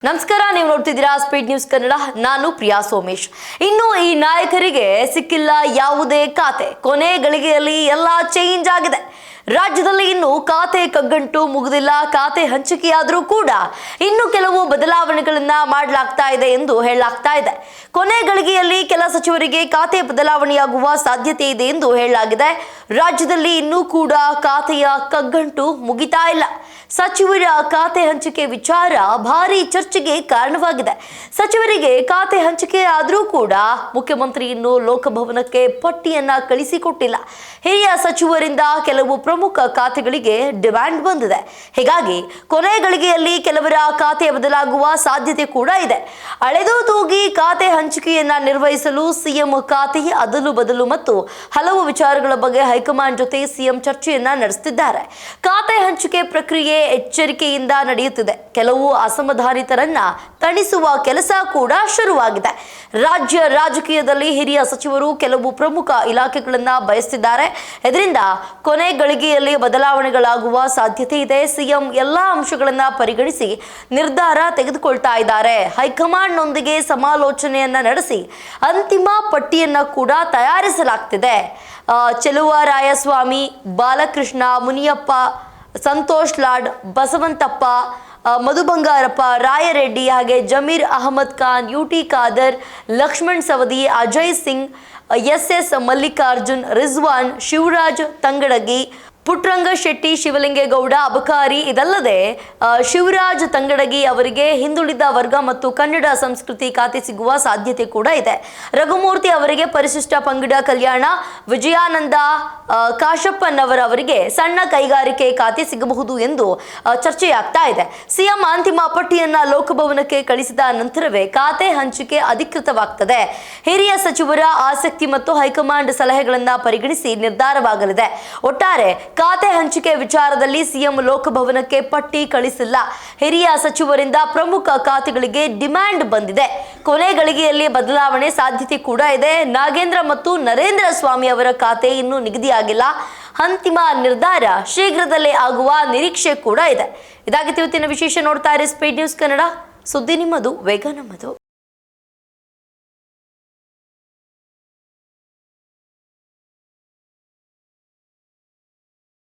ನಮಸ್ಕಾರ, ನೀವು ನೋಡ್ತಿದ್ದೀರಾ ಸ್ಪೀಡ್ ನ್ಯೂಸ್ ಕನ್ನಡ. ನಾನು ಪ್ರಿಯಾ ಸೋಮೇಶ್. ಇನ್ನು ಈ ನಾಯಕರಿಗೆ ಸಿಕ್ಕಿಲ್ಲ ಯಾವುದೇ ಖಾತೆ. ಕೊನೆ ಗಳಿಗೆಯಲ್ಲಿ ಎಲ್ಲ ಚೇಂಜ್ ಆಗಿದೆ. ರಾಜ್ಯದಲ್ಲಿ ಇನ್ನು ಖಾತೆ ಕಗ್ಗಂಟು ಮುಗಿದಿಲ್ಲ. ಖಾತೆ ಹಂಚಿಕೆಯಾದರೂ ಕೂಡ ಇನ್ನು ಕೆಲವು ಬದಲಾವಣೆಗಳನ್ನ ಮಾಡಲಾಗ್ತಾ ಇದೆ ಎಂದು ಹೇಳಲಾಗ್ತಾ ಇದೆ. ಕೊನೆ ಗಳಿಗೆಯಲ್ಲಿ ಕೆಲ ಸಚಿವರಿಗೆ ಖಾತೆ ಬದಲಾವಣೆಯಾಗುವ ಸಾಧ್ಯತೆ ಇದೆ ಎಂದು ಹೇಳಲಾಗಿದೆ. ರಾಜ್ಯದಲ್ಲಿ ಇನ್ನೂ ಕೂಡ ಖಾತೆಯ ಕಗ್ಗಂಟು ಮುಗಿತಾ ಇಲ್ಲ. ಸಚಿವರ ಖಾತೆ ಹಂಚಿಕೆ ವಿಚಾರ ಭಾರಿ ಚರ್ಚೆಗೆ ಕಾರಣವಾಗಿದೆ. ಸಚಿವರಿಗೆ ಖಾತೆ ಹಂಚಿಕೆ ಆದರೂ ಕೂಡ ಮುಖ್ಯಮಂತ್ರಿ ಇನ್ನು ಲೋಕಭವನಕ್ಕೆ ಪಟ್ಟಿಯನ್ನ ಕಳಿಸಿಕೊಟ್ಟಿಲ್ಲ. ಹಿರಿಯ ಸಚಿವರಿಂದ ಕೆಲವು ಪ್ರಮುಖ ಖಾತೆಗಳಿಗೆ ಡಿಮ್ಯಾಂಡ್ ಬಂದಿದೆ. ಹೀಗಾಗಿ ಕೊನೆ ಗಳಿಗೆಯಲ್ಲಿ ಕೆಲವರ ಖಾತೆ ಬದಲಾಗುವ ಸಾಧ್ಯತೆ ಕೂಡ ಇದೆ. ಅಳೆದು ತೂಗಿ ಖಾತೆ ಹಂಚಿಕೆಯನ್ನ ನಿರ್ವಹಿಸಲು ಸಿಎಂ ಖಾತೆ ಅದಲು ಬದಲು ಮತ್ತು ಹಲವು ವಿಚಾರಗಳ ಬಗ್ಗೆ ಹೈಕಮಾಂಡ್ ಜೊತೆ ಸಿಎಂ ಚರ್ಚೆಯನ್ನ ನಡೆಸುತ್ತಿದ್ದಾರೆ. ಖಾತೆ ಹಂಚಿಕೆ ಪ್ರಕ್ರಿಯೆ ಎಚ್ಚರಿಕೆಯಿಂದ ನಡೆಯುತ್ತಿದೆ. ಕೆಲವು ಅಸಮಾಧಾನಿತರನ್ನ ತಣಿಸುವ ಕೆಲಸ ಕೂಡ ಶುರುವಾಗಿದೆ. ರಾಜ್ಯ ರಾಜಕೀಯದಲ್ಲಿ ಹಿರಿಯ ಸಚಿವರು ಕೆಲವು ಪ್ರಮುಖ ಇಲಾಖೆಗಳನ್ನ ಬಯಸುತ್ತಿದ್ದಾರೆ. ಇದರಿಂದ ಕೊನೆ ಗಳಿಗೆಯಲ್ಲಿ ಬದಲಾವಣೆಗಳಾಗುವ ಸಾಧ್ಯತೆ ಇದೆ. ಸಿಎಂ ಎಲ್ಲಾ ಅಂಶಗಳನ್ನ ಪರಿಗಣಿಸಿ ನಿರ್ಧಾರ ತೆಗೆದುಕೊಳ್ತಾ ಇದ್ದಾರೆ. ಹೈಕಮಾಂಡ್ನೊಂದಿಗೆ ಸಮಾಲೋಚನೆಯನ್ನ ನಡೆಸಿ ಅಂತಿಮ ಪಟ್ಟಿಯನ್ನ ಕೂಡ ತಯಾರಿಸಲಾಗ್ತಿದೆ. ಚೆಲುವರಾಯಸ್ವಾಮಿ, ಬಾಲಕೃಷ್ಣ, ಮುನಿಯಪ್ಪ, ಸಂತೋಷ್ ಲಾಡ್, ಬಸವಂತಪ್ಪ, ಮಧು ಬಂಗಾರಪ್ಪ, ರಾಯರೆಡ್ಡಿ, ಹಾಗೆ ಜಮೀರ್ ಅಹಮದ್ ಖಾನ್, ಯುಟಿ ಖಾದರ್, ಲಕ್ಷ್ಮಣ್ ಸವದಿ, ಅಜಯ್ ಸಿಂಗ್, ಎಸ್ ಮಲ್ಲಿಕಾರ್ಜುನ್, ರಿಜ್ವಾನ್, ಶಿವರಾಜ್ ತಂಗಡಗಿ, ಪುಟ್ರಂಗ ಶೆಟ್ಟಿ, ಶಿವಲಿಂಗೇಗೌಡ, ಅಬಕಾರಿ. ಇದಲ್ಲದೆ ಶಿವರಾಜ್ ತಂಗಡಗಿ ಅವರಿಗೆ ಹಿಂದುಳಿದ ವರ್ಗ ಮತ್ತು ಕನ್ನಡ ಸಂಸ್ಕೃತಿ ಖಾತೆ ಸಿಗುವ ಸಾಧ್ಯತೆ ಕೂಡ ಇದೆ. ರಘುಮೂರ್ತಿ ಅವರಿಗೆ ಪರಿಶಿಷ್ಟ ಪಂಗಡ ಕಲ್ಯಾಣ, ವಿಜಯಾನಂದ ಕಾಶಪ್ಪನವರವರಿಗೆ ಸಣ್ಣ ಕೈಗಾರಿಕೆ ಖಾತೆ ಸಿಗಬಹುದು ಎಂದು ಚರ್ಚೆಯಾಗ್ತಾ ಇದೆ. ಸಿಎಂ ಅಂತಿಮ ಪಟ್ಟಿಯನ್ನ ಲೋಕಭವನಕ್ಕೆ ಕಳಿಸಿದ ನಂತರವೇ ಖಾತೆ ಹಂಚಿಕೆ ಅಧಿಕೃತವಾಗ್ತದೆ. ಹಿರಿಯ ಸಚಿವರ ಆಸಕ್ತಿ ಮತ್ತು ಹೈಕಮಾಂಡ್ ಸಲಹೆಗಳನ್ನ ಪರಿಗಣಿಸಿ ನಿರ್ಧಾರವಾಗಲಿದೆ. ಒಟ್ಟಾರೆ ಖಾತೆ ಹಂಚಿಕೆ ವಿಚಾರದಲ್ಲಿ ಸಿಎಂ ಲೋಕಭವನಕ್ಕೆ ಪಟ್ಟಿ ಕಳಿಸಿಲ್ಲ. ಹಿರಿಯ ಸಚಿವರಿಂದ ಪ್ರಮುಖ ಖಾತೆಗಳಿಗೆ ಡಿಮ್ಯಾಂಡ್ ಬಂದಿದೆ. ಕೊನೆ ಗಳಿಗೆಯಲ್ಲಿ ಬದಲಾವಣೆ ಸಾಧ್ಯತೆ ಕೂಡ ಇದೆ. ನಾಗೇಂದ್ರ ಮತ್ತು ನರೇಂದ್ರ ಸ್ವಾಮಿ ಅವರ ಖಾತೆ ಇನ್ನೂ ನಿಗದಿಯಾಗಿಲ್ಲ. ಅಂತಿಮ ನಿರ್ಧಾರ ಶೀಘ್ರದಲ್ಲೇ ಆಗುವ ನಿರೀಕ್ಷೆ ಕೂಡ ಇದೆ. ಇದಾಗಿತ್ತು ಇವತ್ತಿನ ವಿಶೇಷ. ನೋಡ್ತಾ ಇರಿ ಸ್ಪೀಡ್ ನ್ಯೂಸ್ ಕನ್ನಡ. ಸುದ್ದಿ ನಿಮ್ಮದು, ವೇಗ ನಮ್ಮದು.